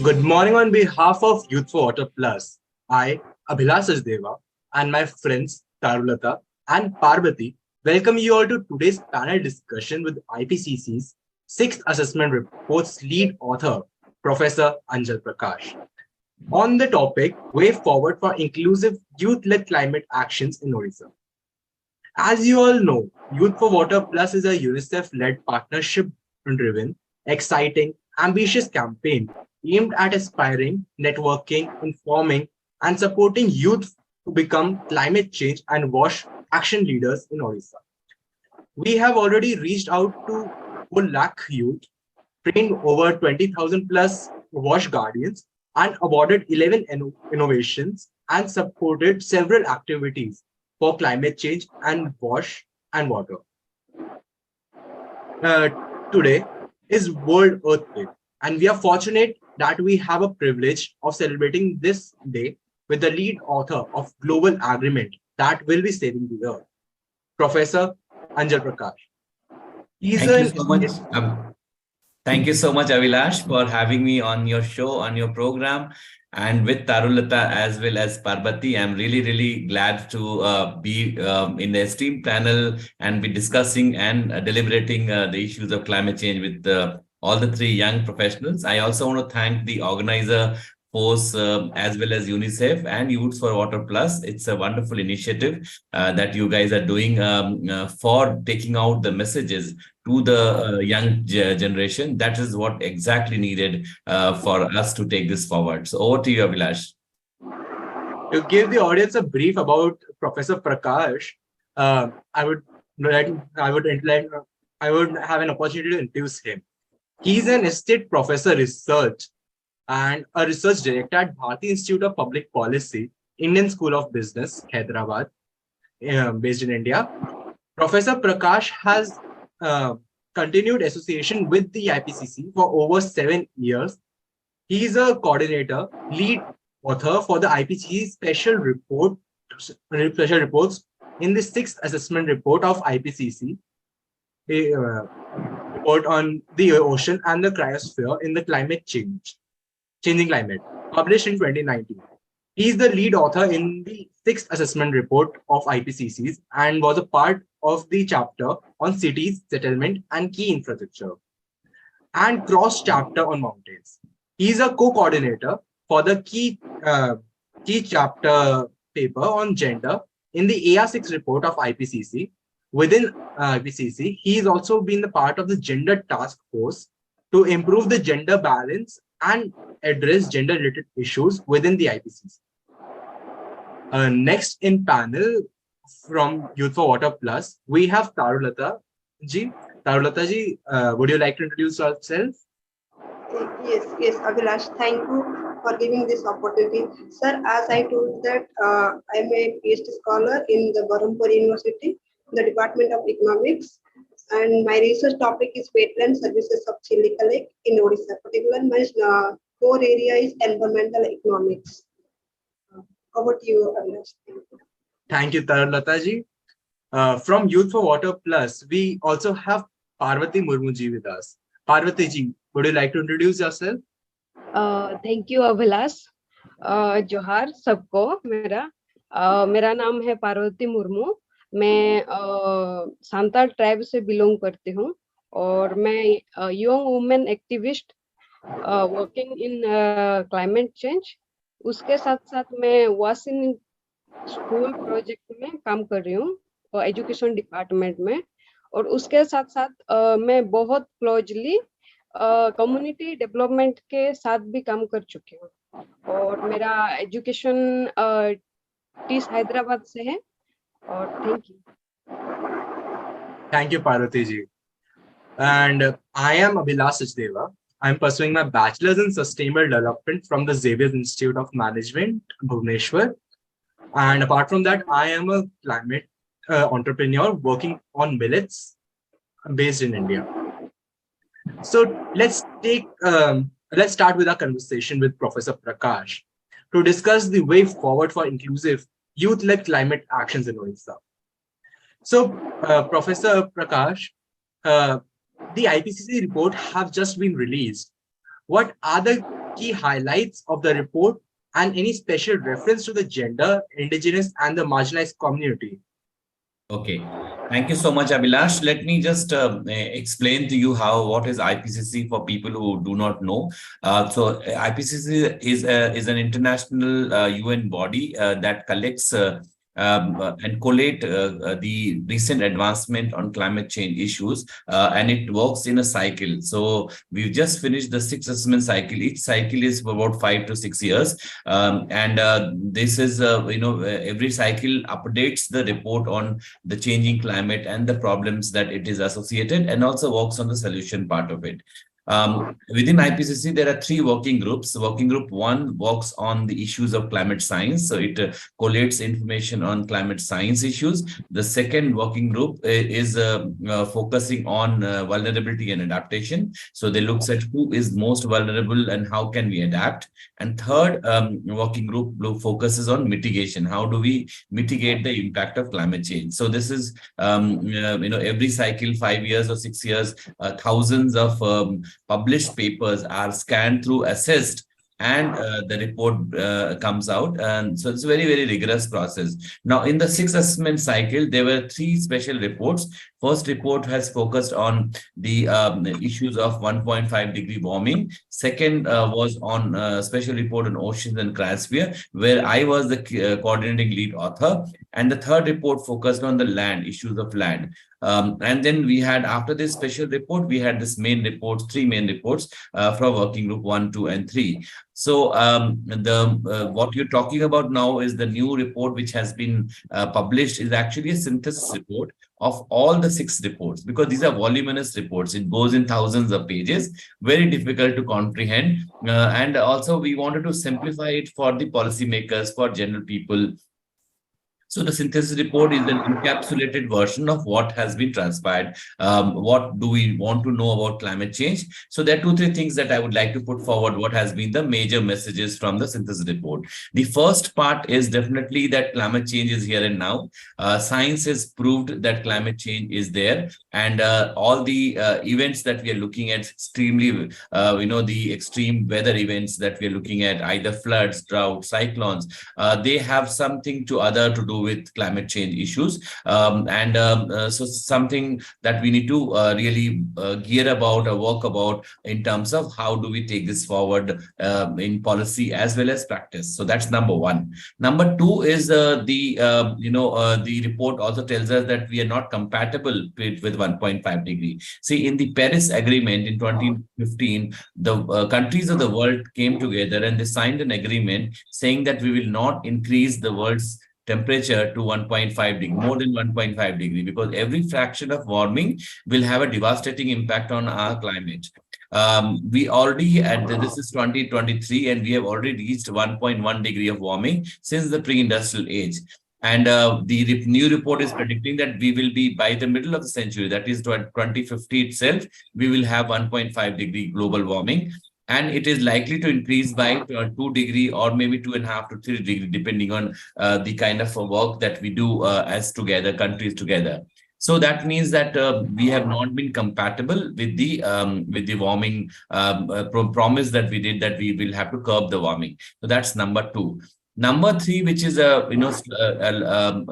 Good morning on behalf of Youth4Water Plus. I, Abhilash Sachdeva, and my friends Tarulata and Parbati welcome you all to today's panel discussion with IPCC's sixth assessment report's lead author, Professor Anjal Prakash, on the topic Way Forward for Inclusive Youth-Led Climate Actions in Odisha. As you all know, Youth4Water Plus is a UNICEF-led partnership-driven, exciting, ambitious campaign aimed at aspiring, networking, informing, and supporting youth to become climate change and WASH action leaders in Odisha. We have already reached out to 1 lakh youth, trained over 20,000 plus WASH guardians, and awarded 11 innovations and supported several activities for climate change and WASH and water. Today is World Earth Day, and we are fortunate that we have a privilege of celebrating this day with the lead author of Global Agreement that will be saving the Earth, Professor Anjal Prakash. Thank you so much. Thank you so much, Abhilash, for having me on your show, on your program, and with Tarulata as well as Parbati. I'm really glad to be in the esteemed panel and be discussing and deliberating the issues of climate change with all the three young professionals. I also want to thank the organizer, force, as well as UNICEF and Youth4Water Plus. It's a wonderful initiative that you guys are doing for taking out the messages to the young generation. That is what exactly needed for us to take this forward. So over to you, Abhilash. To give the audience a brief about Professor Prakash, I would have an opportunity to introduce him. He's an esteemed professor research and a research director at Bharti Institute of Public Policy, Indian School of Business, Hyderabad, based in India. Professor Prakash has continued association with the IPCC for over 7 years. He is a coordinator, lead author for the IPCC special reports in the 6th assessment report of IPCC, report on the ocean and the cryosphere in the changing climate, published in 2019. He is the lead author in the 6th assessment report of IPCCs and was a part of the chapter on cities, settlement, and key infrastructure, and cross chapter on mountains. He is a co-coordinator for the key chapter paper on gender in the AR6 report of IPCC. Within IPCC, he has also been the part of the gender task force to improve the gender balance and address gender-related issues within the IPCC. Next in panel from Youth4Water Plus, we have Tarulata ji. Tarulata ji, would you like to introduce yourself? Yes, Abhilash. Thank you for giving this opportunity. Sir, as I told that I'm a PhD scholar in the Murmu University, the Department of Economics, and my research topic is wetland services of Chilika Lake in Odisha. Particularly, my core area is environmental economics. Over to you, Abhilash. Thank you, Tarulata ji. From Youth4Water Plus, we also have Parbati Murmu ji with us. Parbati ji, would you like to introduce yourself? Thank you, Abhilash. जोहार सबको मेरा नाम है पार्वती मुर्मू. मैं Santal tribe से belong करती हूँ और मैं young women activist working in climate change. उसके साथ साथ मैं वाशिंग स्कूल प्रोजेक्ट में काम कर रही हूँ एजुकेशन डिपार्टमेंट में, और उसके साथ साथ मैं बहुत क्लोजली कम्युनिटी डेवलपमेंट के साथ भी काम कर चुकी हूँ. और मेरा एजुकेशन टीस हैदराबाद से है. और thank you Parvati ji. And I am Abhilash Sachdeva. I am pursuing my bachelor's in sustainable development from the Xavier Institute of Management, Bhubaneswar. And apart from that, I am a climate entrepreneur working on millets based in India. So let's start with our conversation with Professor Prakash to discuss the way forward for inclusive youth-led climate actions in Odisha. So, Professor Prakash, the IPCC report have just been released. What are the key highlights of the report, and any special reference to the gender, indigenous, and the marginalized community. Okay, thank you so much, Abhilash. Let me just explain to you what is IPCC for people who do not know. IPCC is an international UN body that collects and collate the recent advancement on climate change issues, and it works in a cycle. So we've just finished the 6th assessment cycle. Each cycle is for about 5 to 6 years, and this is every cycle updates the report on the changing climate and the problems that it is associated, and also works on the solution part of it. Within IPCC, there are 3 working groups. Working group 1 works on the issues of climate science. So it collates information on climate science issues. The second working group is focusing on vulnerability and adaptation. So they looks at who is most vulnerable and how can we adapt. And third working group focuses on mitigation. How do we mitigate the impact of climate change? So this is, every cycle, 5 years or 6 years, thousands of published papers are scanned through, assessed, and the report comes out. And so it's a very, very rigorous process. Now, in the 6th assessment cycle, there were 3 special reports. First report has focused on the issues of 1.5 degree warming. Second was on a special report on oceans and cryosphere, where I was the coordinating lead author. And the third report focused on the land, issues of land. And then we had, after this special report, we had this main reports, 3 main reports from working group 1, 2, and 3. So what you're talking about now is the new report which has been published is actually a synthesis report of all the 6 reports, because these are voluminous reports. It goes in thousands of pages, very difficult to comprehend. And also we wanted to simplify it for the policymakers, for general people. So the synthesis report is an encapsulated version of what has been transpired. What do we want to know about climate change? So there are 2-3 things that I would like to put forward. What has been the major messages from the synthesis report? The first part is definitely that climate change is here and now. Science has proved that climate change is there, and all the events that we are looking at, extremely, the extreme weather events that we are looking at, either floods, drought, cyclones, they have something to do with climate change issues, so something that we need to really gear about or work about in terms of how do we take this forward in policy as well as practice. So that's number 1. Number 2 is the report also tells us that we are not compatible with 1.5 degree. See, in the Paris Agreement in 2015, the countries of the world came together and they signed an agreement saying that we will not increase the world's temperature to 1.5 degree, more than 1.5 degree, because every fraction of warming will have a devastating impact on our climate. We already this is 2023, and we have already reached 1.1 degree of warming since the pre-industrial age. And the new report is predicting that we will be, by the middle of the century, that is 2050 itself, we will have 1.5 degree global warming. And it is likely to increase by 2 degree or maybe 2.5 to 3 degree, depending on the kind of work that we do as countries together. So that means that we have not been compatible with the warming promise that we did, that we will have to curb the warming. So that's number 2. Number 3, which is a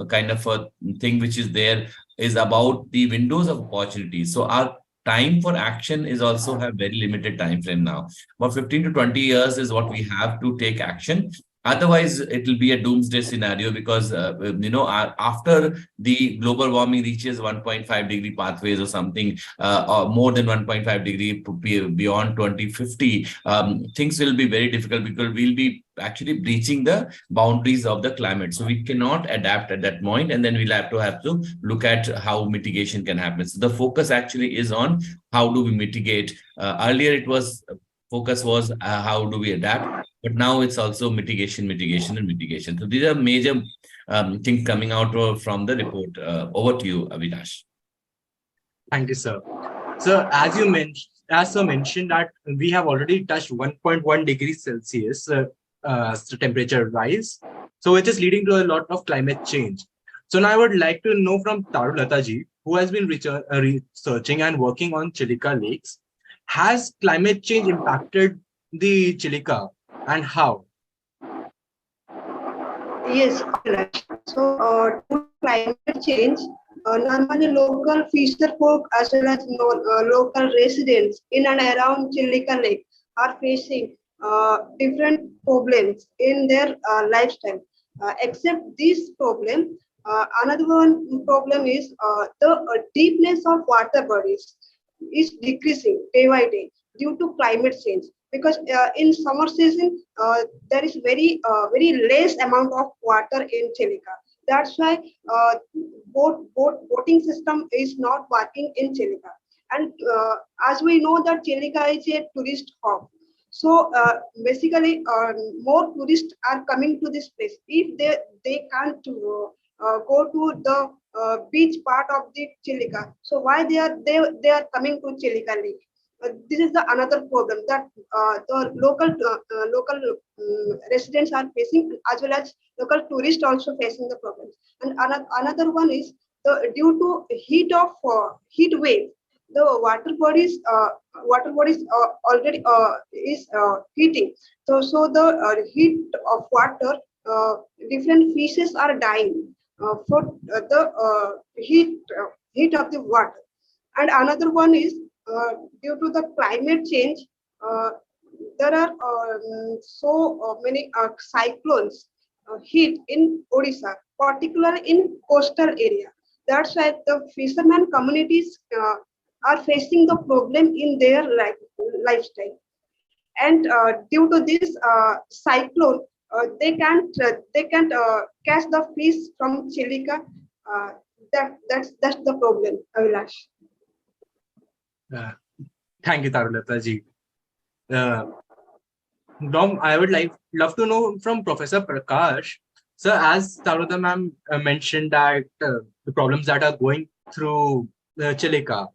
kind of a thing which is there, is about the windows of opportunity. So our time for action is also have very limited time frame now. About 15 to 20 years is what we have to take action. Otherwise, it will be a doomsday scenario, because after the global warming reaches 1.5 degree pathways or something, or more than 1.5 degree beyond 2050, things will be very difficult, because we'll be actually breaching the boundaries of the climate. So we cannot adapt at that point, and then we'll have to look at how mitigation can happen. So the focus actually is on how do we mitigate. Earlier focus was how do we adapt, but now it's also mitigation. So these are major things coming out from the report. Over to you, Abhilash. Thank you, sir. So as sir mentioned that we have already touched 1.1 degrees Celsius temperature rise, so which is leading to a lot of climate change. So now I would like to know from Tarulata ji, who has been researching and working on Chilika lakes, has climate change impacted the Chilika and how? Yes, Abhilash. So, due to climate change, normally local fisher folk as well as local residents in and around Chilika Lake are facing different problems in their lifestyle. Except this problem, another one problem is the deepness of water bodies is decreasing day by day due to climate change. Because in summer season, there is very less amount of water in Chilika. That's why boating system is not working in Chilika. And as we know that Chilika is a tourist hub, so basically more tourists are coming to this place. If they can't go to the beach part of the Chilika, so why they are coming to Chilika Lake? This is the another problem that the local residents are facing, as well as local tourists also facing the problems. And another one is the due to heat wave, the water bodies already is heating. So the heat of water, different fishes are dying for the heat of the water. And another one is due to the climate change, uh, there are many cyclones hit in Odisha, particularly in coastal area. That's why the fishermen communities are facing the problem in their lifestyle. And due to this cyclone, they can't catch the fish from Chilika. Uh, that's the problem, Abhilash. Uh, Thank you, Tarulata ji. Dom, I would love to know from Professor Prakash. So, as Tarulata ma'am mentioned that the problems that are going through Chilika,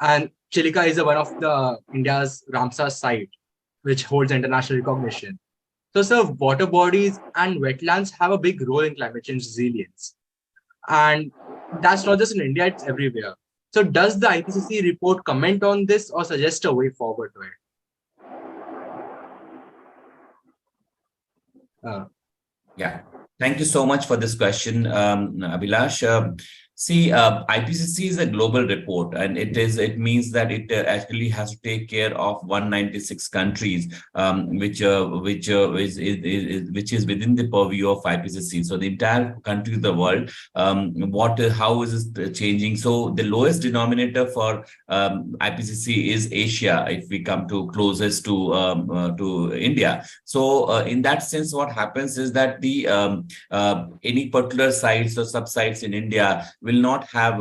and Chilika is one of the India's Ramsar site, which holds international recognition. So, sir, water bodies and wetlands have a big role in climate change resilience. And that's not just in India, it's everywhere. So does the IPCC report comment on this or suggest a way forward to it? Yeah, thank you so much for this question, Abhilash. See, IPCC is a global report, and it means that it actually has to take care of 196 countries, which is within the purview of IPCC. So the entire country of the world, how is it changing? So the lowest denominator for IPCC is Asia, if we come to closest to India. So in that sense, what happens is that the any particular sites or subsites in India will not have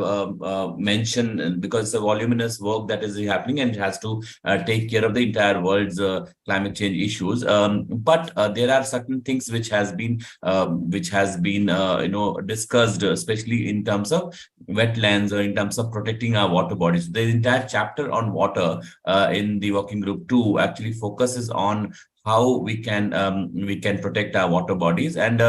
mention, because it's a voluminous work that is happening and it has to take care of the entire world's climate change issues. But there are certain things which has been discussed, especially in terms of wetlands or in terms of protecting our water bodies. The entire chapter on water in the working group 2 actually focuses on how we can protect our water bodies, and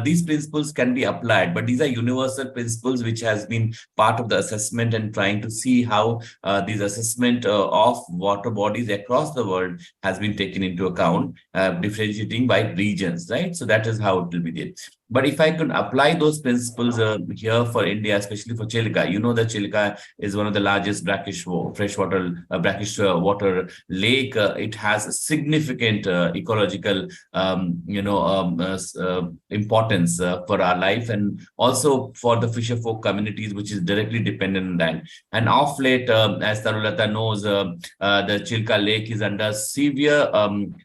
these principles can be applied, but these are universal principles which has been part of the assessment, and trying to see how these assessment of water bodies across the world has been taken into account, differentiating by regions, right? So that is how it will be did. But if I could apply those principles here for India, especially for Chilika, you know that Chilika is one of the largest brackish water lake. It has a significant ecological importance for our life, and also for the fisher folk communities, which is directly dependent on that. And off late, as Tarulata knows, the Chilka Lake is under severe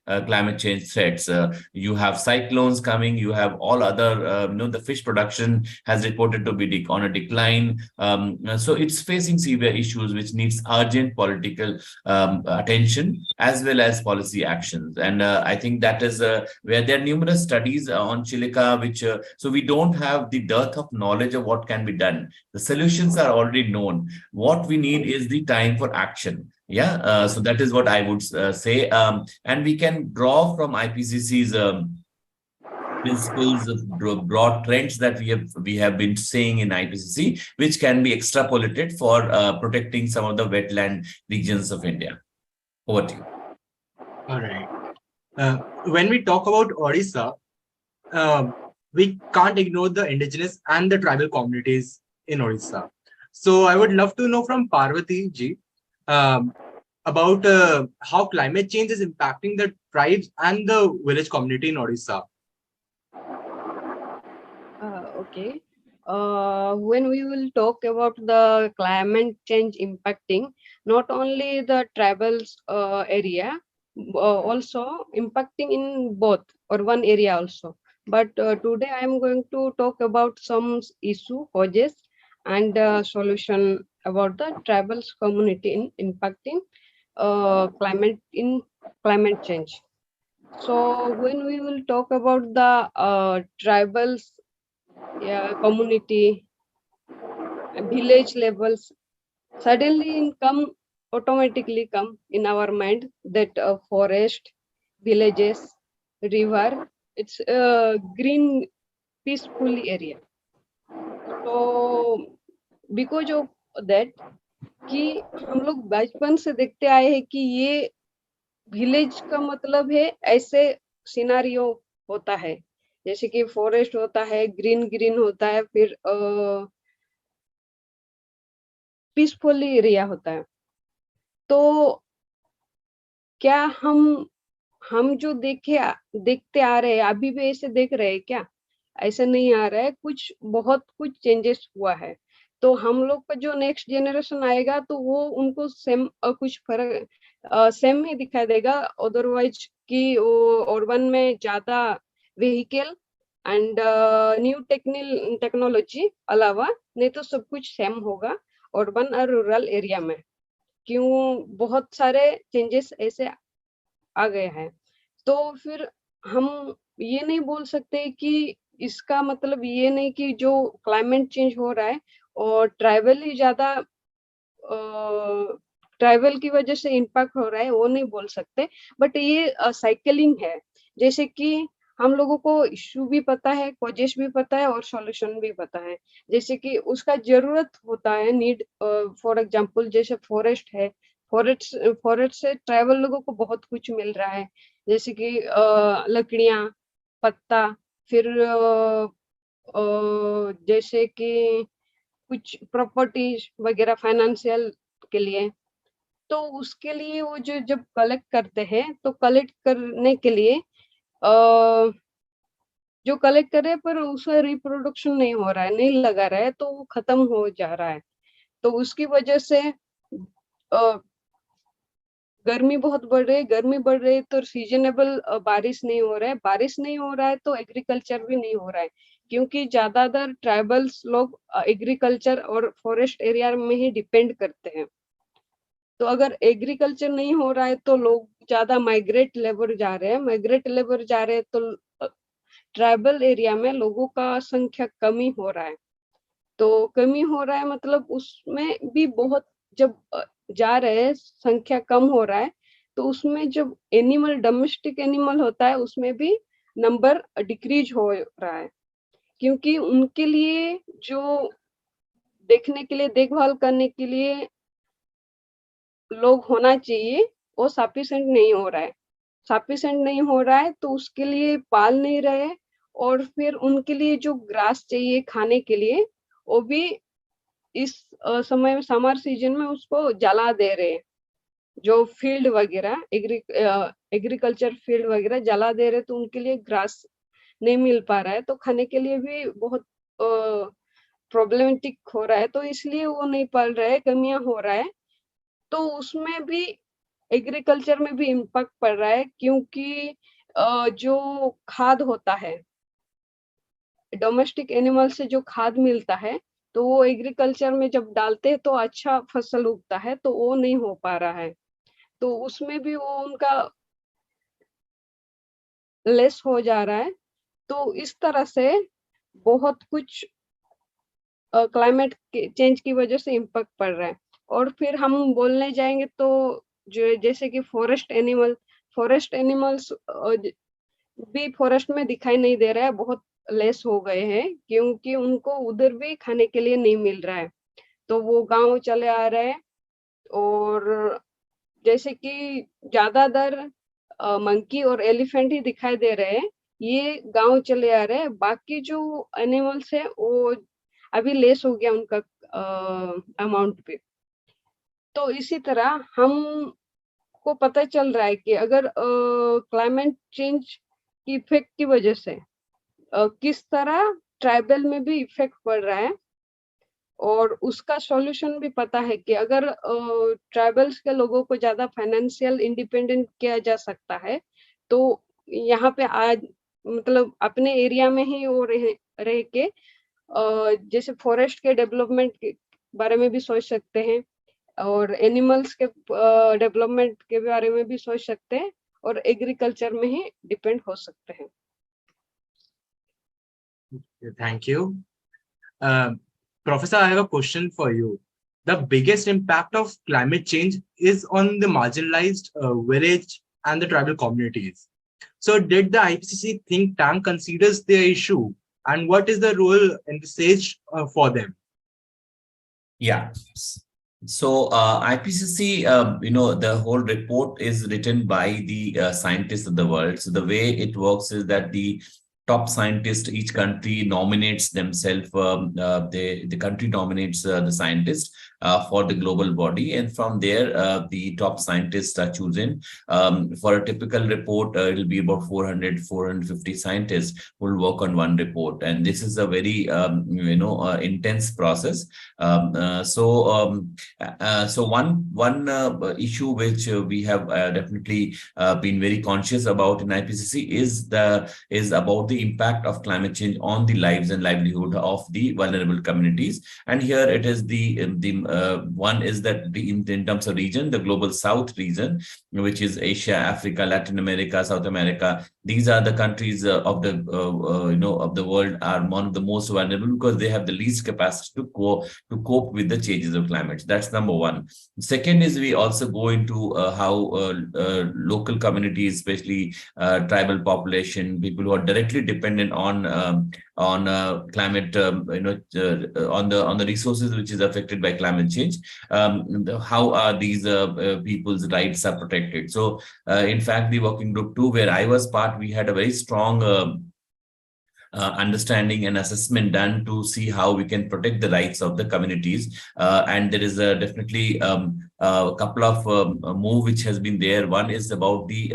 climate change threats. You have cyclones coming, you have all other, the fish production has reported to be on a decline. So it's facing severe issues which needs urgent political attention as well as policy actions. And I think that is where there are numerous studies on Chilika, which so we don't have the dearth of knowledge of what can be done. The solutions are already known. What we need is the time for action. Yeah, so that is what I would say. And we can draw from IPCC's principles of broad trends that we have been saying in IPCC, which can be extrapolated for protecting some of the wetland regions of India. Over to you. All right. When we talk about Odisha, we can't ignore the indigenous and the tribal communities in Odisha. So I would love to know from Parvati ji um, about how climate change is impacting the tribes and the village community in Odisha. Okay. When we will talk about the climate change impacting not only the tribals area, also impacting in both or one area also. But today I am going to talk about some issue, causes, and solution about the tribals community in impacting climate change. So when we will talk about the tribals, yeah, community, village levels, suddenly automatically come in our mind that forest, villages, river, it's a green, peaceful area. So because of that कि हम लोग बचपन से देखते आए हैं कि ये विलेज का मतलब है ऐसे सिनारियो होता है, जैसे कि फॉरेस्ट होता है, ग्रीन ग्रीन होता है, फिर पीसफुल एरिया होता है। तो क्या हम जो देखते आ रहे हैं अभी भी ऐसे देख रहे हैं क्या? ऐसा नहीं आ रहा है, बहुत कुछ चेंजेस हुआ है। तो हम लोग का जो नेक्स्ट जनरेशन आएगा तो वो उनको सेम कुछ फर्क सेम ही दिखाई देगा, अदरवाइज कि वो अर्बन में ज्यादा व्हीकल एंड न्यू टेक्नोलॉजी अलावा, नहीं तो सब कुछ सेम होगा अर्बन और रूरल एरिया में। क्यों बहुत सारे चेंजेस ऐसे आ गए हैं। तो फिर हम ये नहीं बोल सकते कि इसका मतलब ये नहीं कि जो क्लाइमेट चेंज हो रहा है और ट्राइबल की वजह से इम्पैक्ट हो रहा है, वो नहीं बोल सकते। बट ये साइकिलिंग है, जैसे कि हम लोगों को इश्यू भी पता है, कॉजेस भी पता है और सॉल्यूशन भी पता है। जैसे कि उसका जरूरत होता है, नीड, फॉर एग्जांपल जैसे फॉरेस्ट है, फॉरेस्ट से ट्राइबल लोगों को बहुत कुछ मिल रहा है, जैसे कि लकड़ियां, पत्ता, फिर जैसे कि कुछ प्रॉपर्टीज वगैरह फाइनेंशियल के लिए। तो उसके लिए वो जो जब कलेक्ट करते हैं तो कलेक्ट करने के लिए जो कलेक्ट करे पर उसका रिप्रोडक्शन नहीं हो रहा है, नहीं लगा रहा है, तो वो खत्म हो जा रहा है। तो उसकी वजह से गर्मी बहुत बढ़ रही है, गर्मी बढ़ रही है तो सीजनेबल बारिश नहीं हो रहा है, बारिश नहीं हो रहा है तो एग्रीकल्चर भी नहीं हो रहा है, क्योंकि ज्यादातर ट्राइबल्स लोग एग्रीकल्चर और फॉरेस्ट एरिया में ही डिपेंड करते हैं। तो अगर एग्रीकल्चर नहीं हो रहा है तो लोग ज्यादा माइग्रेट लेबर जा रहे हैं, तो ट्राइबल एरिया में लोगों का संख्या कमी हो रहा है। तो कमी हो रहा है मतलब उसमें भी बहुत, जब जा रहे हैं संख्या कम हो रहा है, तो उसमें जब एनिमल, डोमेस्टिक एनिमल होता है उसमें भी नंबर डिक्रीज हो रहा है, क्योंकि उनके लिए जो देखने के लिए, देखभाल करने के लिए लोग होना चाहिए, वो सफिशिएंट नहीं हो रहा है, तो उसके लिए पाल नहीं रहे। और फिर उनके लिए जो ग्रास चाहिए खाने के लिए, वो भी इस समय में समर सीजन में उसको जला दे रहे हैं, जो फील्ड वगैरह एग्रीकल्चर फील्ड वगैरह जला दे रहे, तो उनके लिए ग्रास नहीं मिल पा रहा है, तो खाने के लिए भी बहुत प्रॉब्लमेटिक हो रहा है, तो इसलिए वो नहीं पाल रहे, कमियां हो रहा है। तो उसमें भी एग्रीकल्चर में भी इम्पैक्ट पड़ रहा है, क्योंकि जो खाद होता है, डोमेस्टिक एनिमल से जो खाद मिलता है, तो वो एग्रीकल्चर में जब डालते हैं तो अच्छा फसल उगता है, तो वो नहीं हो पा रहा है, तो उसमें भी वो उनका लेस हो जा रहा है। तो इस तरह से बहुत कुछ क्लाइमेट चेंज की वजह से इम्पैक्ट पड़ रहा है। और फिर हम बोलने जाएंगे तो जो जैसे कि फॉरेस्ट एनिमल्स भी फॉरेस्ट में दिखाई नहीं दे रहा है, बहुत लेस हो गए हैं, क्योंकि उनको उधर भी खाने के लिए नहीं मिल रहा है, तो वो गांव चले आ रहे हैं। और जैसे कि ज्यादातर मंकी और एलिफेंट ही दिखाई दे रहे हैं, ये गांव चले आ रहे हैं, बाकी जो एनिमल्स है वो अभी लेस हो गया उनका अमाउंट पे। तो इसी तरह हम को पता चल रहा है कि अगर क्लाइमेट चेंज की इफेक्ट की वजह से किस तरह ट्राइबल में भी इफेक्ट पड़ रहा है, और उसका सॉल्यूशन भी पता है कि अगर ट्राइबल्स के लोगों को ज्यादा फाइनेंशियल इंडिपेंडेंट किया जा सकता है, तो यहाँ पे आज मतलब अपने एरिया में ही वो रह के जैसे फॉरेस्ट के डेवलपमेंट के बारे में भी सोच सकते हैं, और एनिमल्स के डेवलपमेंट के बारे में भी सोच सकते हैं, और एग्रीकल्चर में ही डिपेंड हो सकते हैं। Thank you. Professor, I have a question for you. The biggest impact of climate change is on the marginalized village and the tribal communities. So did the IPCC think tank considers the issue, and what is the role in the sage for them? Yeah. So IPCC, the whole report is written by the scientists of the world. So the way it works is that the top scientists, each country nominates themselves, the country nominates the scientist for the global body, and from there the top scientists are chosen. For a typical report, it will be about 450 scientists who will work on one report, and this is a very intense process. So one issue which we have definitely been very conscious about in IPCC is about the impact of climate change on the lives and livelihood of the vulnerable communities. And here it is one is that in terms of region, the global south region, which is Asia, Africa, Latin America, South America. These are the countries of the world are one of the most vulnerable because they have the least capacity to cope with the changes of climate. That's number one. Second is we also go into how local communities, especially tribal population, people who are directly dependent on climate, on the resources which is affected by climate change. How are these people's rights are protected? So, in fact, the working group 2, where I was part, we had a very strong understanding and assessment done to see how we can protect the rights of the communities. And there is definitely a couple of move which has been there. One is about the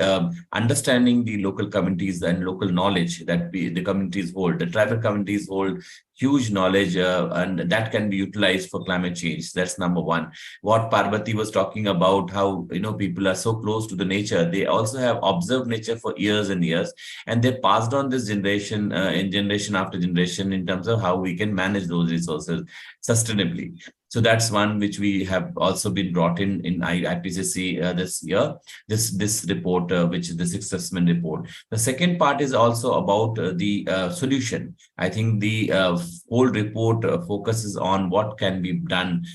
understanding the local communities and local knowledge that the communities hold. The tribal communities hold huge knowledge, and that can be utilized for climate change. That's number one. What Parbati was talking about, how people are so close to the nature, they also have observed nature for years and years, and they passed on this generation in generation after generation in terms of how we can manage those resources sustainably. So that's one which we have also been brought in IPCC this year, this report, which is the sixth assessment report. The second part is also about the solution. I think the whole report focuses on what can be done,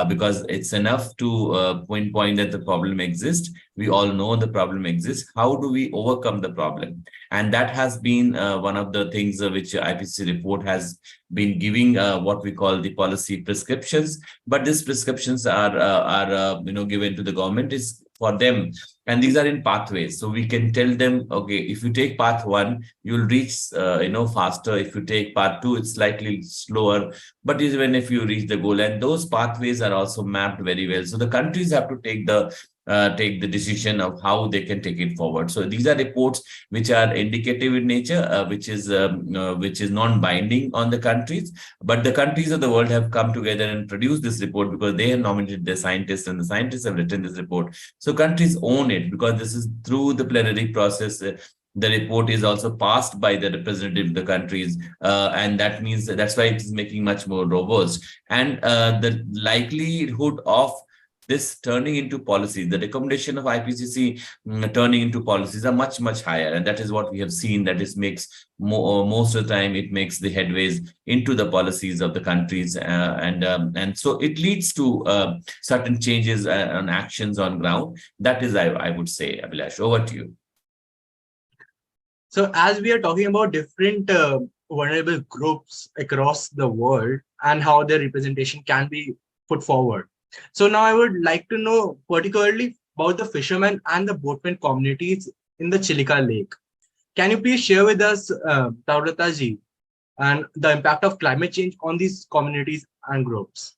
because it's enough to pinpoint that the problem exists. We all know the problem exists. How do we overcome the problem? And that has been one of the things which IPCC report has been giving what we call the policy prescriptions. But these prescriptions are given to the government is for them, and these are in pathways. So we can tell them, okay, if you take path 1, you'll reach faster. If you take path 2, it's slightly slower. But even if you reach the goal, and those pathways are also mapped very well. So the countries have to take the decision of how they can take it forward. So these are reports which are indicative in nature, which is non-binding on the countries, but the countries of the world have come together and produced this report because they have nominated the scientists, and the scientists have written this report. So countries own it because this is through the plenary process. The report is also passed by the representative of the countries, and that means that's why it is making much more robust. And the likelihood of this turning into policies, the recommendation of IPCC turning into policies are much, much higher. And that is what we have seen, that it makes most of the time, it makes the headways into the policies of the countries. And so it leads to certain changes and actions on ground. That is, I would say, Abhilash, over to you. So as we are talking about different vulnerable groups across the world and how their representation can be put forward. So now I would like to know particularly about the fishermen and the boatmen communities in the Chilika Lake. Can you please share with us, Tarulata ji, and the impact of climate change on these communities and groups?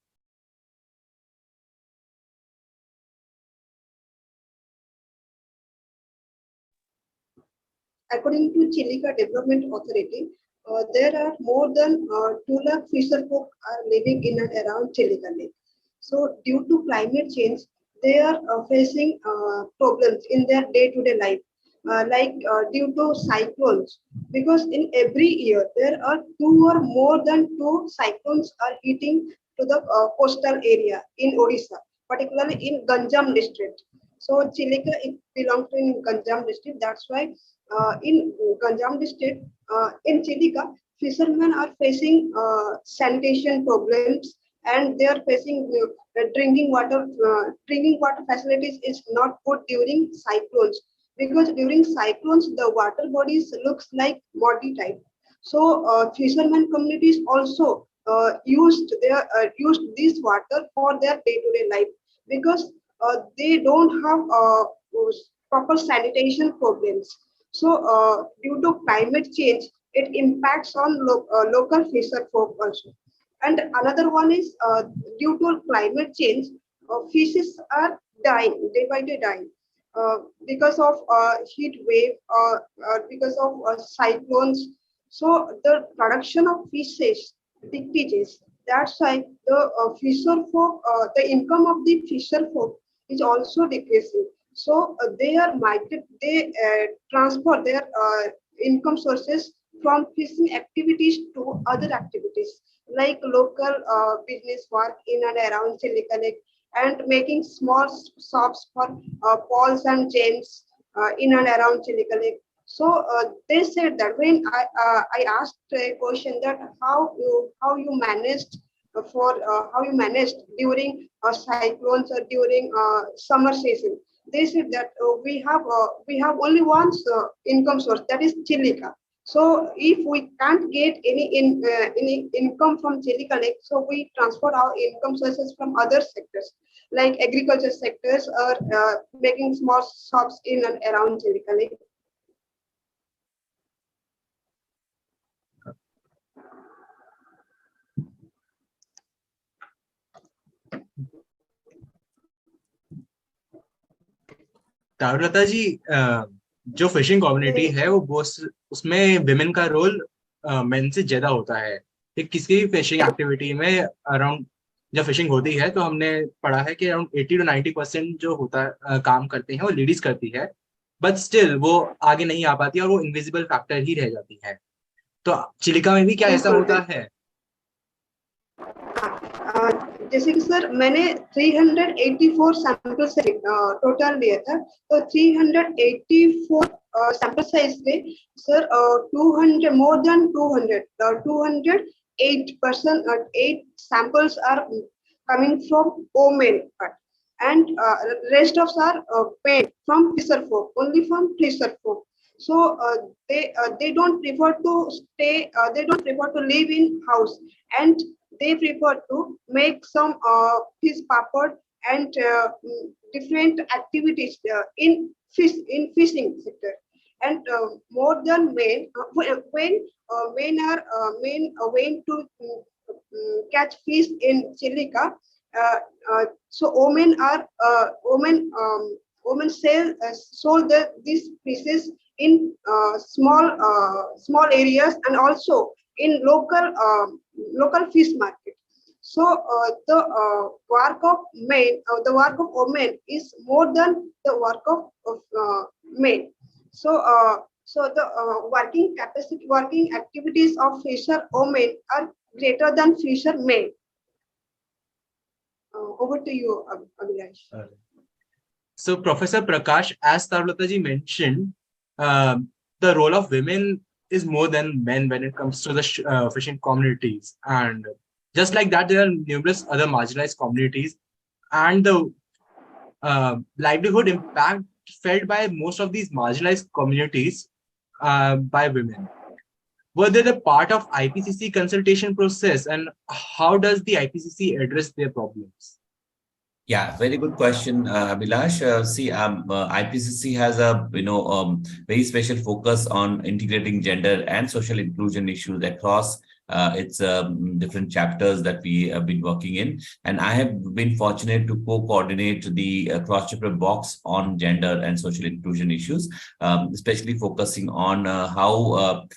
According to Chilika Development Authority, there are more than 2 lakh fisher folk are living in and around Chilika Lake. So due to climate change, they are facing problems in their day-to-day life, due to cyclones. Because in every year, there are 2 or more than 2 cyclones are hitting to the coastal area in Odisha, particularly in Ganjam district. So Chilika it belongs to in Ganjam district. That's why in Ganjam district, in Chilika, fishermen are facing sanitation problems, and they are facing drinking water. Drinking water facilities is not good during cyclones, because during cyclones the water bodies looks like muddy type. So fishermen communities also used this water for their day-to-day life, because they don't have proper sanitation problems. So due to climate change, it impacts on local fisher folk also. And another one is due to climate change, fishes are dying, day by day dying, because of heat wave, because of cyclones. So the production of fishes decreases. That's why the fisher folk, the income of the fisher folk is also decreasing. So they are migrate, they transfer their income sources from fishing activities to other activities, like local business work in and around Silicon Lake, and making small shops for balls and chains in and around Silicon Lake. So they said that when I asked a question that how you managed how you managed during cyclones or during summer season, they said that we have only one income source, that is Chilika. So if we can't get any income from Chilika Lake, so we transfer our income sources from other sectors like agriculture sectors, or making small shops in and around Chilika Lake. तारुलता जी, जो fishing community है वो उसमें women का role main से ज्यादा होता है। किसी भी फिशिंग एक्टिविटी में अराउंड जब फिशिंग होती है तो हमने पढ़ा है कि अराउंड 80 to 90% जो होता है काम करते हैं वो लेडीज करती है, बट स्टिल वो आगे नहीं आ पाती और वो इनविजिबल फैक्टर ही रह जाती है। तो चिलिका में भी क्या ऐसा होता है? जैसे कि सर मैंने 384 सैंपल से टोटल लिया था, तो 384 सैंपल साइज में sir 200 more than 8 samples are coming from women, and rest of are paid from fisher folk, only from fisher folk. So they don't prefer to stay, they don't prefer to live in house, and they prefer to make some fish papad and different activities in fishing sector. And more than men, when men went to catch fish in Chilika, so women sold these fishes in small areas, and also in local fish market. So the work of women is more than the work of men. So the working activities of fisher women are greater than fisher men. Over to you, Abhilash. So Professor Prakash, as Tarulata ji mentioned, the role of women is more than men when it comes to the fishing communities, and just like that there are numerous other marginalized communities, and the livelihood impact felt by most of these marginalized communities by women. Were they the part of IPCC consultation process, and how does the IPCC address their problems? Yeah, very good question, Abhilash. See, IPCC has a very special focus on integrating gender and social inclusion issues across its different chapters that we have been working in. And I have been fortunate to co-coordinate the cross-chapter box on gender and social inclusion issues, especially focusing on how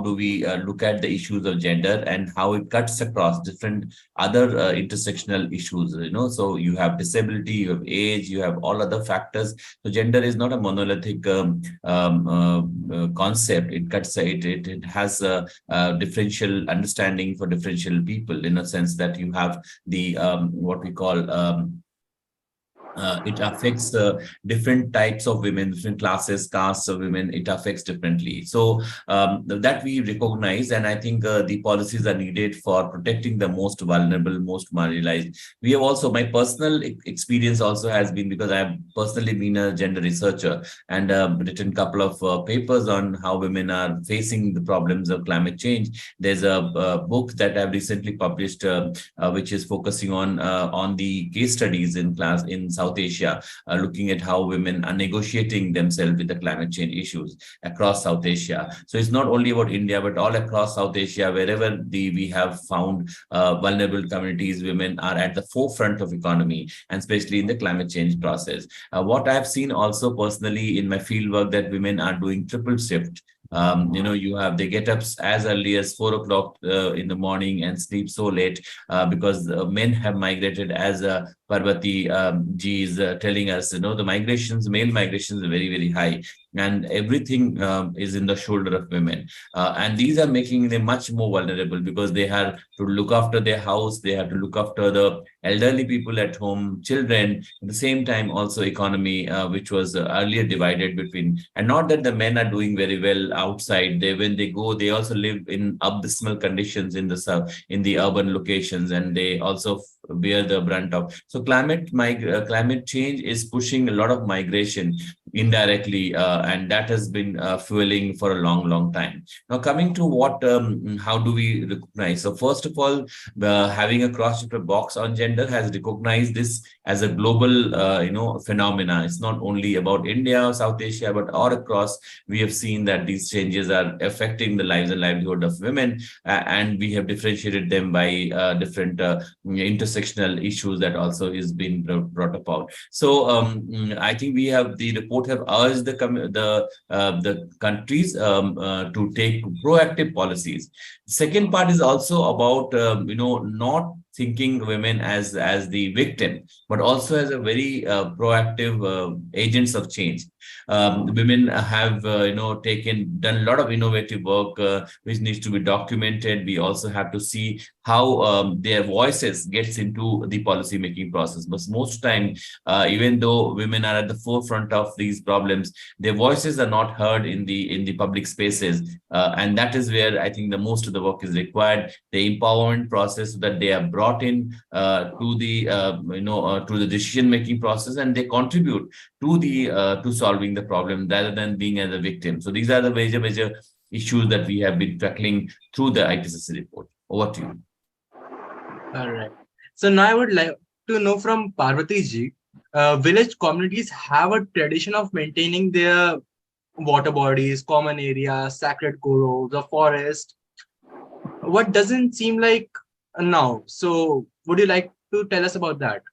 do we look at the issues of gender and how it cuts across different other intersectional issues. So you have disability, you have age, you have all other factors. So gender is not a monolithic concept. It cuts it has a differential understanding for differential people, in a sense that you have the what we call it affects different types of women, different classes, castes of women. It affects differently. So that we recognize, and I think the policies are needed for protecting the most vulnerable, most marginalized. We have also, my personal experience also has been, because I have personally been a gender researcher and written a couple of papers on how women are facing the problems of climate change. There's a book that I've recently published, which is focusing on the case studies in South Asia, looking at how women are negotiating themselves with the climate change issues across South Asia. So it's not only about India, but all across South Asia, wherever we have found vulnerable communities, women are at the forefront of economy, and especially in the climate change process. What I've seen also personally in my field work, that women are doing triple shift. They get up as early as 4 o'clock in the morning and sleep so late because men have migrated, as Parbati ji is telling us. The male migrations are very, very high, and everything is in the shoulder of women. And these are making them much more vulnerable, because they have to look after their house, they have to look after the elderly people at home, children, at the same time also economy, which was earlier divided between. And not that the men are doing very well outside. When they go, they also live in abysmal conditions in the urban locations, and they also bear the brunt of. So climate change is pushing a lot of migration indirectly, and that has been fueling for a long time. Now, coming to how do we recognize? So first of all, having a cross-chapter box on gender has recognized this as a global phenomena. It's not only about India or South Asia, but all across. We have seen that these changes are affecting the lives and livelihood of women, and we have differentiated them by different intersectional issues that also is being brought about. So I think the report have urged the countries to take proactive policies. Second part is also about not thinking women as the victim, but also as a very proactive agents of change. Women have done a lot of innovative work which needs to be documented. We also have to see how their voices gets into the policy making process. But most time, even though women are at the forefront of these problems, their voices are not heard in the public spaces, and that is where I think the most of the work is required. The empowerment process, so that they are brought in to the decision making process, and they contribute to solving the problem rather than being as a victim. So these are the major issues that we have been tackling through the IPCC report. Over to you. All right. So now I would like to know from Parbati ji, village communities have a tradition of maintaining their water bodies, common areas, sacred groves, or forest. What doesn't seem like now? So would you like to tell us about that?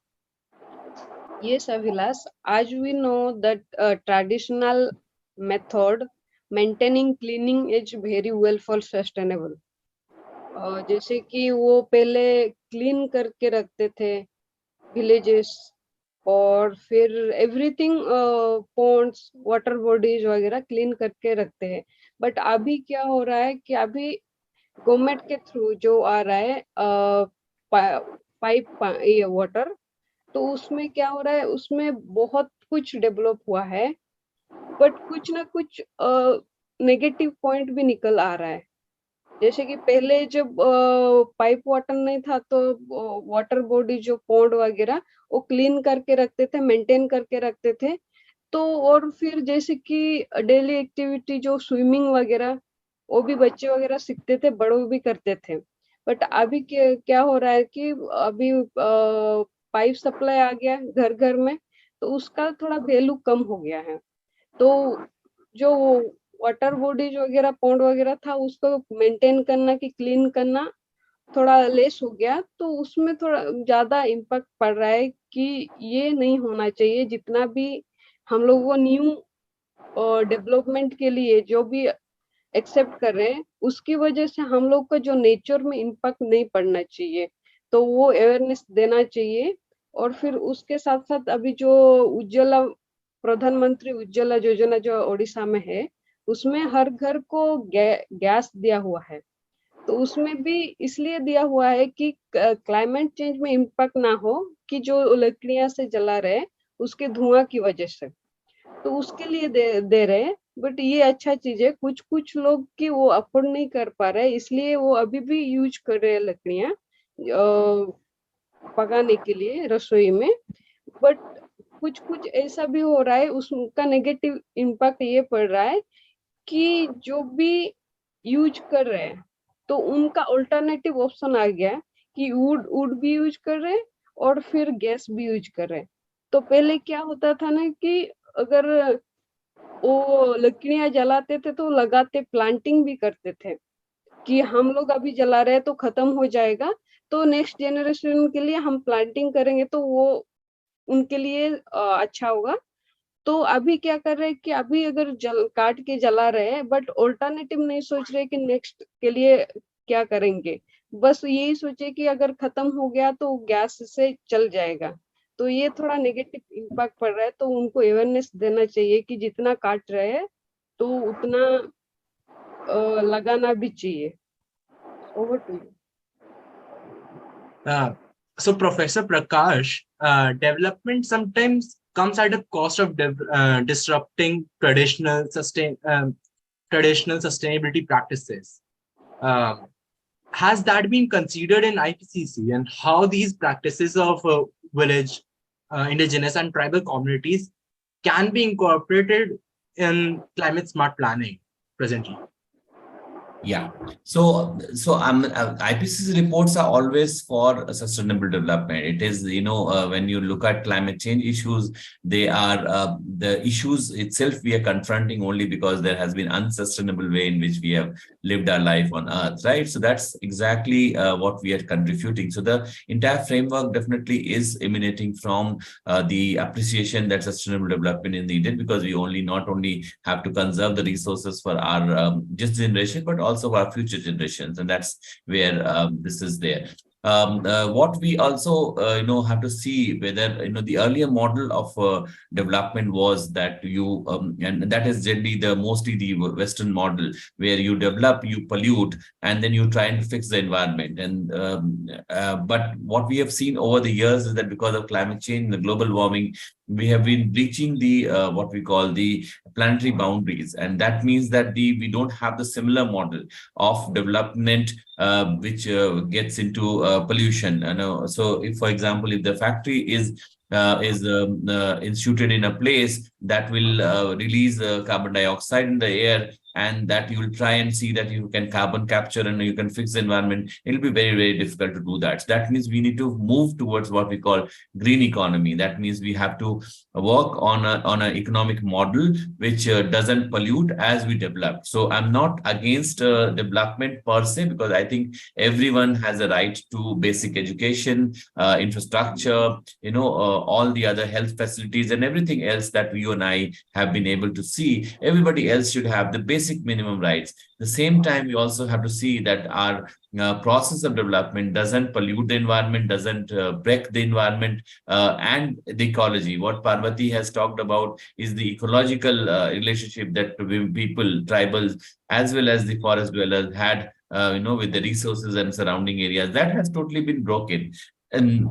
Yes, Abhilash. As we know that traditional method maintaining cleaning is very well for sustainable. जैसे कि वो पहले clean करके रखते थे villages, और फिर everything Pond's water bodies वगैरह क्लीन करके रखते हैं. बट अभी क्या हो रहा है कि अभी गवर्नमेंट के थ्रू जो आ रहा है पाइप ये वाटर, तो उसमें क्या हो रहा है, उसमें बहुत कुछ डेवलप हुआ है, बट कुछ ना कुछ नेगेटिव पॉइंट भी निकल आ रहा है. जैसे कि पहले जब पाइप वाटर नहीं था तो वाटर बॉडी जो पॉन्ड वगैरह वो क्लीन करके रखते थे, मेंटेन करके रखते थे. तो और फिर जैसे कि डेली एक्टिविटी जो स्विमिंग वगैरह वो भी बच्चे वगैरह सीखते थे, बड़े भी करते थे. बट अभी क्या हो रहा है कि अभी पाइप सप्लाई आ गया घर घर में, तो उसका थोड़ा वैल्यू कम हो गया है। तो जो वाटर बॉडीज वगैरह पॉन्ड वगैरह था उसको मेंटेन करना कि क्लीन करना थोड़ा लेस हो गया, तो उसमें थोड़ा ज्यादा इम्पैक्ट पड़ रहा है कि ये नहीं होना चाहिए। जितना भी हम लोग को न्यू डेवलपमेंट के लिए जो भी एक्सेप्ट कर रहे हैं, उसकी वजह से हम लोग का जो नेचर में इम्पैक्ट नहीं पड़ना चाहिए, तो वो अवेयरनेस देना चाहिए। और फिर उसके साथ साथ अभी जो उज्ज्वला प्रधानमंत्री उज्ज्वला योजना जो ओडिशा में है, उसमें हर घर को गैस दिया हुआ है। तो उसमें भी इसलिए दिया हुआ है कि क्लाइमेट चेंज में इम्पैक्ट ना हो, कि जो लकड़ियां से जला रहे उसके धुआं की वजह से, तो उसके लिए दे रहे हैं। बट ये अच्छा चीज है। कुछ कुछ लोग की वो अफोर्ड नहीं कर पा रहे, इसलिए वो अभी भी यूज कर रहे हैं लकड़ियां पकाने के लिए रसोई में। बट कुछ कुछ ऐसा भी हो रहा है, उसका नेगेटिव इम्पैक्ट ये पड़ रहा है कि जो भी यूज कर रहे हैं, तो उनका अल्टरनेटिव ऑप्शन आ गया कि वुड वुड भी यूज कर रहे हैं और फिर गैस भी यूज कर रहे हैं। तो पहले क्या होता था ना कि अगर वो लकड़ियां जलाते थे तो लगाते प्लांटिंग भी करते थे कि हम लोग अभी जला रहे हैं तो खत्म हो जाएगा, तो नेक्स्ट जनरेशन के लिए हम प्लांटिंग करेंगे तो वो उनके लिए अच्छा होगा। तो अभी क्या कर रहे हैं कि अभी अगर काट के जला रहे हैं, बट ऑल्टरनेटिव नहीं सोच रहे कि नेक्स्ट के लिए क्या करेंगे। बस यही सोचे कि अगर खत्म हो गया तो गैस से चल जाएगा। तो ये थोड़ा नेगेटिव इम्पैक्ट पड़ रहा है, तो उनको अवेयरनेस देना चाहिए कि जितना काट रहे हैं तो उतना लगाना भी चाहिए। Over to you. So, Professor Prakash, development sometimes comes at a cost of disrupting traditional sustainability practices. Um, has that been considered in IPCC, and how these practices of village, indigenous, and tribal communities can be incorporated in climate smart planning presently? Yeah. So IPCC reports are always for sustainable development. It is, when you look at climate change issues, they are the issues itself we are confronting only because there has been unsustainable way in which we have lived our life on Earth, right? So that's exactly what we are refuting. So the entire framework definitely is emanating from the appreciation that sustainable development is needed, because we not only have to conserve the resources for our just generation, but also for our future generations, and that's where this is there. What we also have to see whether the earlier model of development was that you and that is generally mostly the Western model, where you develop, you pollute, and then you try and fix the environment. And but what we have seen over the years is that because of climate change, the global warming, we have been breaching the what we call the planetary boundaries, and that means that we don't have the similar model of development which gets into pollution. So if, for example, if the factory is instituted in a place that will release carbon dioxide in the air, and that you will try and see that you can carbon capture and you can fix the environment, it will be very, very difficult to do that. So that means we need to move towards what we call green economy. That means we have to work on an economic model which doesn't pollute as we develop. So I'm not against development per se, because I think everyone has a right to basic education, infrastructure, all the other health facilities and everything else that you and I have been able to see. Everybody else should have the basic minimum rights. At the same time, we also have to see that our process of development doesn't pollute the environment, doesn't break the environment and the ecology. What Parbati has talked about is the ecological relationship that people, tribals, as well as the forest dwellers had, with the resources and surrounding areas. That has totally been broken. And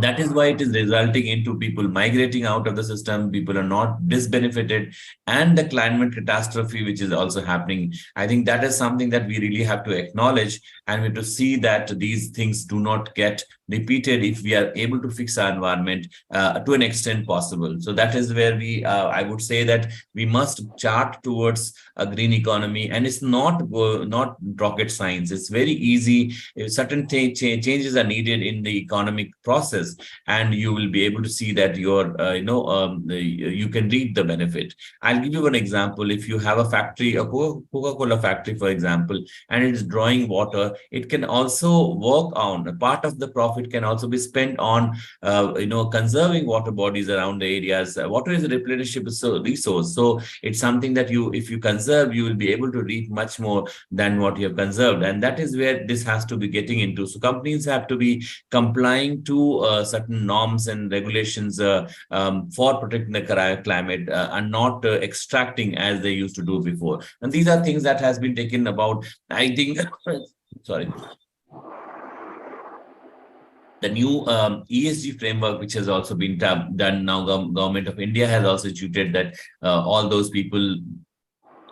that is why it is resulting into people migrating out of the system. People are not disbenefited, and the climate catastrophe which is also happening. I think that is something that we really have to acknowledge, and we have to see that these things do not get repeated if we are able to fix our environment to an extent possible. So that is where I would say that we must chart towards a green economy, and it's not rocket science. It's very easy. If certain changes are needed in the economic process, process, and you will be able to see that you can reap the benefit. I'll give you an example. If you have a factory, a Coca-Cola factory, for example, and it is drawing water, it can also work on a part of the profit can also be spent on conserving water bodies around the areas. Water is a replenishable resource, so it's something that if you conserve, you will be able to reap much more than what you have conserved, and that is where this has to be getting into. So companies have to be complying to certain norms and regulations for protecting the climate and not extracting as they used to do before. And these are things that has been taken about, I think, sorry. The new ESG framework, which has also been done now, Government of India has also instituted that all those people,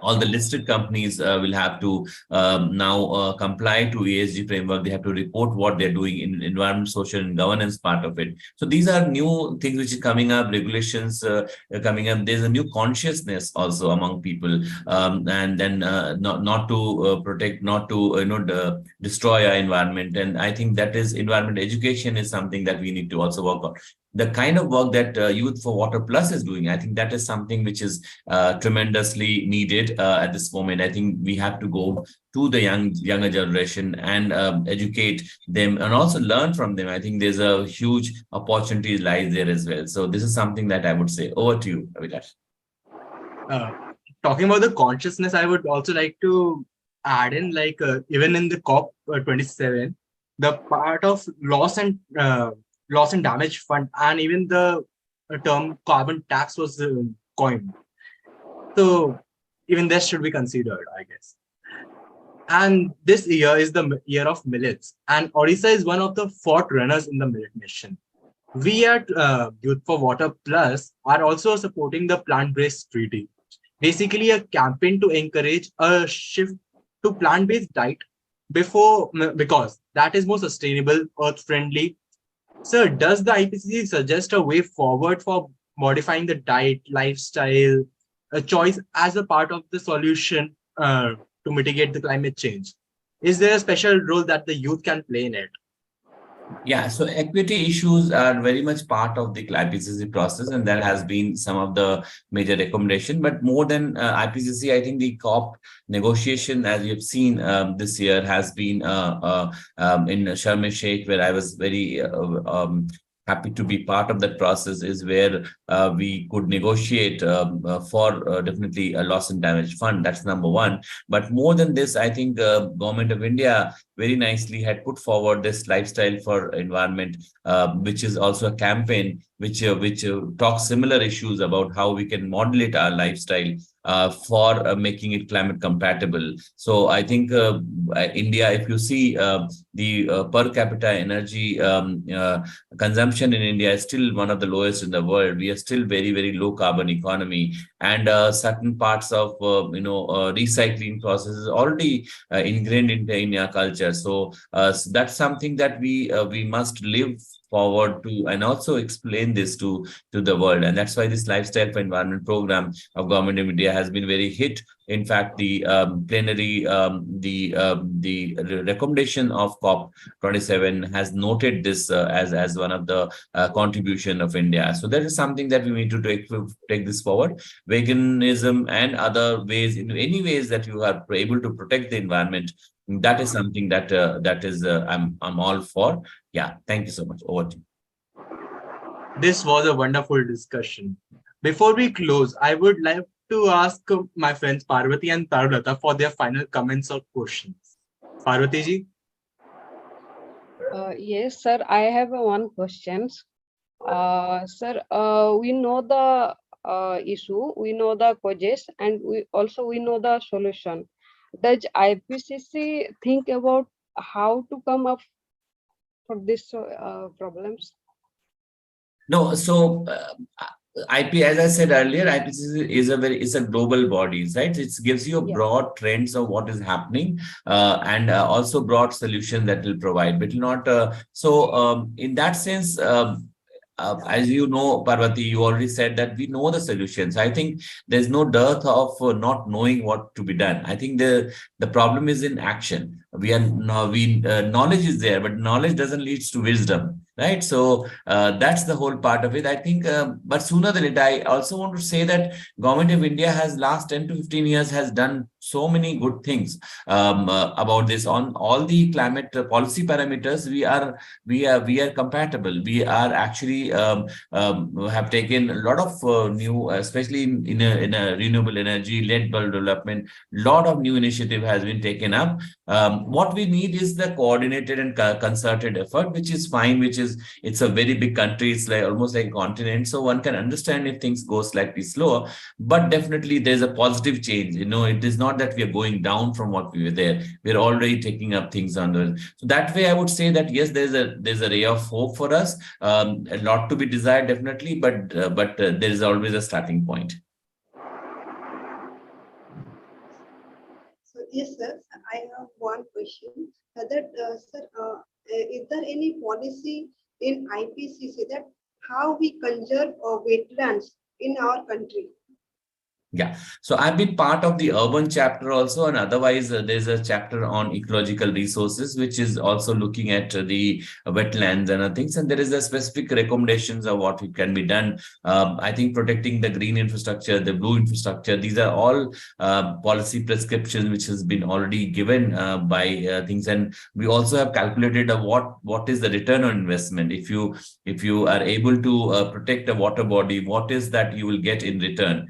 all the listed companies will have to now comply to ESG framework. They have to report what they're doing in environment, social, and governance part of it. So these are new things which is coming up, regulations coming up. There's a new consciousness also among people, and then not to protect, not to destroy our environment. And I think that is environment education is something that we need to also work on. The kind of work that Youth4Water Plus is doing, I think that is something which is tremendously needed at this moment. I think we have to go to the younger generation and educate them and also learn from them. I think there's a huge opportunity lies there as well. So this is something that I would say. Over to you, Abhilash. Talking about the consciousness, I would also like to add in, even in the COP 27, the part of loss and damage fund, and even the term carbon tax was coined. So even this should be considered, I guess. And this year is the year of millets, and Odisha is one of the forerunners in the millet mission. We at Youth4Water Plus are also supporting the plant-based treaty, basically a campaign to encourage a shift to plant-based diet because that is more sustainable, earth-friendly. Sir, does the IPCC suggest a way forward for modifying the diet, lifestyle, choice as a part of the solution to mitigate the climate change? Is there a special role that the youth can play in it? Yeah, so equity issues are very much part of the IPCC process, and that has been some of the major recommendation. But more than IPCC, I think the COP negotiation, as you've seen this year, has been in Sharm el Sheikh, where I was very happy to be part of that process, is where we could negotiate for definitely a loss and damage fund. That's number one. But more than this, I think Government of India very nicely had put forward this lifestyle for environment, which is also a campaign which talks similar issues about how we can modulate our lifestyle for making it climate compatible. So I think India, if you see the per capita energy consumption in India is still one of the lowest in the world. We are still very, very low carbon economy, and certain parts of recycling process is already ingrained in our culture. So that's something that we must live forward to and also explain this to the world. And that's why this lifestyle for environment program of Government of India has been very hit. In fact, the plenary, the recommendation of COP 27 has noted this as one of the contribution of India. So that is something that we need to take this forward. Veganism and other ways, in any ways that you are able to protect the environment, that is something that I'm all for. Yeah, thank you so much. Over to you. This was a wonderful discussion. Before we close, I would like to ask my friends Parbati and Tarulata for their final comments or questions. Parbati ji? Yes, sir. I have one question. Sir, we know the issue, we know the causes, and we know the solution. Does IPCC think about how to come up for these problems? No, so as I said earlier, IPCC is a global body, right? It gives you a broad trends of what is happening and also broad solution that will provide, but not in that sense. As you know, Parbati, you already said that we know the solutions. I think there's no dearth of not knowing what to be done. I think the problem is in action. knowledge is there, but knowledge doesn't lead to wisdom, right? So that's the whole part of it, I think. But sooner than later, I also want to say that Government of India has last 10 to 15 years has done so many good things about this. On all the climate policy parameters, we are compatible. We are actually have taken a lot of new, especially in a renewable energy led development. Lot of new initiative has been taken up. What we need is the coordinated and concerted effort, which is fine. It's a very big country. It's like almost like a continent, so one can understand if things go slightly slower. But definitely, there's a positive change. It is not that we are going down from what we were there. We're already taking up things under. So that way, I would say that yes, there's a ray of hope for us. A lot to be desired, definitely, but there is always a starting point. So yes, sir. I have one question. Sir, is there any policy in IPCC that how we conserve wetlands in our country? Yeah, so I've been part of the urban chapter also, and otherwise there's a chapter on ecological resources, which is also looking at the wetlands and other things. And there is a specific recommendations of what can be done. I think protecting the green infrastructure, the blue infrastructure, these are all policy prescriptions which has been already given by things. And we also have calculated what is the return on investment. If you are able to protect a water body, what is that you will get in return?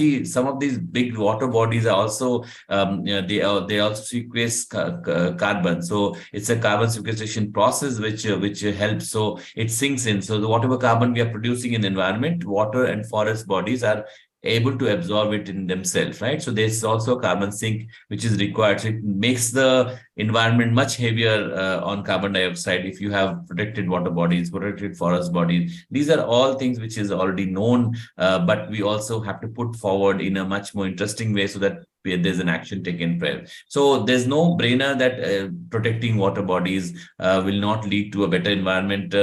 See, some of these big water bodies are also they also sequester carbon. So it's a carbon sequestration process which helps. So it sinks in. So whatever carbon we are producing in the environment, water and forest bodies are able to absorb it in themselves, right? So there's also a carbon sink which is required. So it makes the environment much heavier on carbon dioxide if you have protected water bodies, protected forest bodies. These are all things which is already known, but we also have to put forward in a much more interesting way so that there's an action taken place. So there's no brainer that protecting water bodies will not lead to a better environment,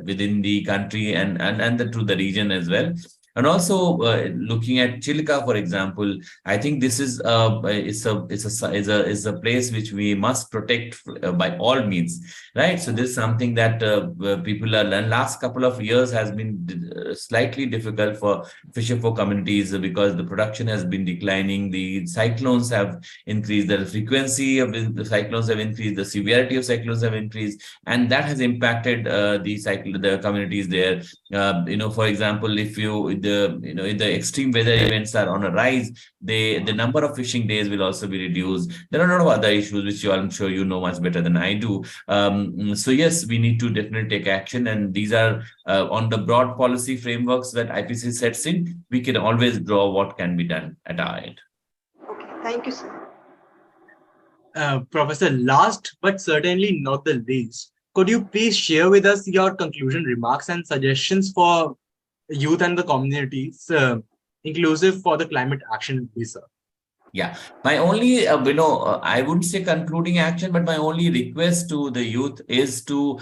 within the country and to the region as well. And also looking at Chilka, for example, I think this is a place which we must protect by all means, right? So this is something that people are learning. Last couple of years has been slightly difficult for fisherfolk communities because the production has been declining. The cyclones have increased. The frequency of the cyclones have increased. The severity of cyclones have increased, and that has impacted the communities there. For example, if the extreme weather events are on a rise, the number of fishing days will also be reduced. There are a lot of other issues which I'm sure you know much better than I do. So yes, we need to definitely take action, and these are on the broad policy frameworks that IPCC sets in. We can always draw what can be done at our end. Okay, thank you, sir. Professor, last but certainly not the least, could you please share with us your conclusion remarks and suggestions for youth and the communities inclusive for the climate action visa? Yeah, my only, I wouldn't say concluding action, but my only request to the youth is to,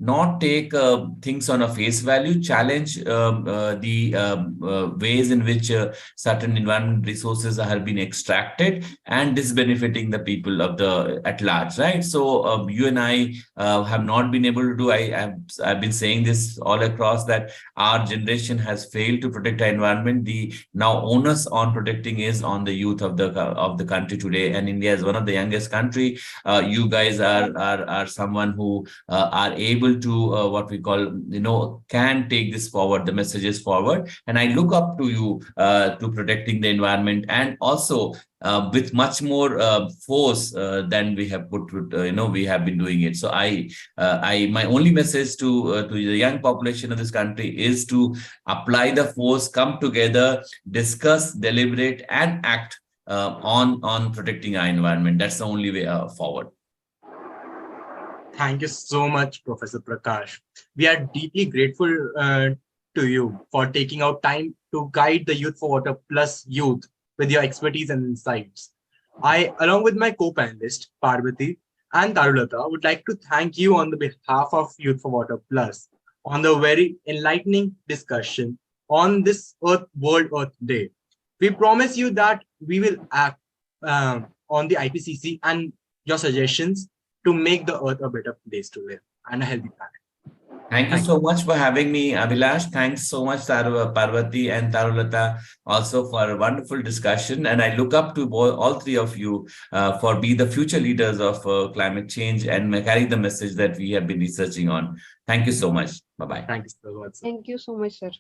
not take things on a face value, challenge the ways in which certain environment resources have been extracted and disbenefiting the people at large, right? So you and I have not been able to do. I've been saying this all across that our generation has failed to protect our environment. The now onus on protecting is on the youth of the country today, and India is one of the youngest country. You guys are someone who are able to what we call, can take this forward, the messages forward. And I look up to you to protecting the environment, and also with much more force than we have we have been doing it. So my only message to the young population of this country is to apply the force, come together, discuss, deliberate, and act on protecting our environment. That's the only way forward. Thank you so much, Professor Prakash. We are deeply grateful to you for taking out time to guide the Youth4Water Plus youth with your expertise and insights. I, along with my co-panelists, Parbati and Tarulata, would like to thank you on the behalf of Youth4Water Plus on the very enlightening discussion on this World Earth Day. We promise you that we will act on the IPCC and your suggestions to make the earth a better place to live and a healthy planet. Thank you so much for having me, Abhilash. Thanks so much, Parbati and Tarulata, also for a wonderful discussion. And I look up to all three of you for be the future leaders of climate change and carry the message that we have been researching on. Thank you so much. Bye-bye. Thank you so much. Thank you so much, sir.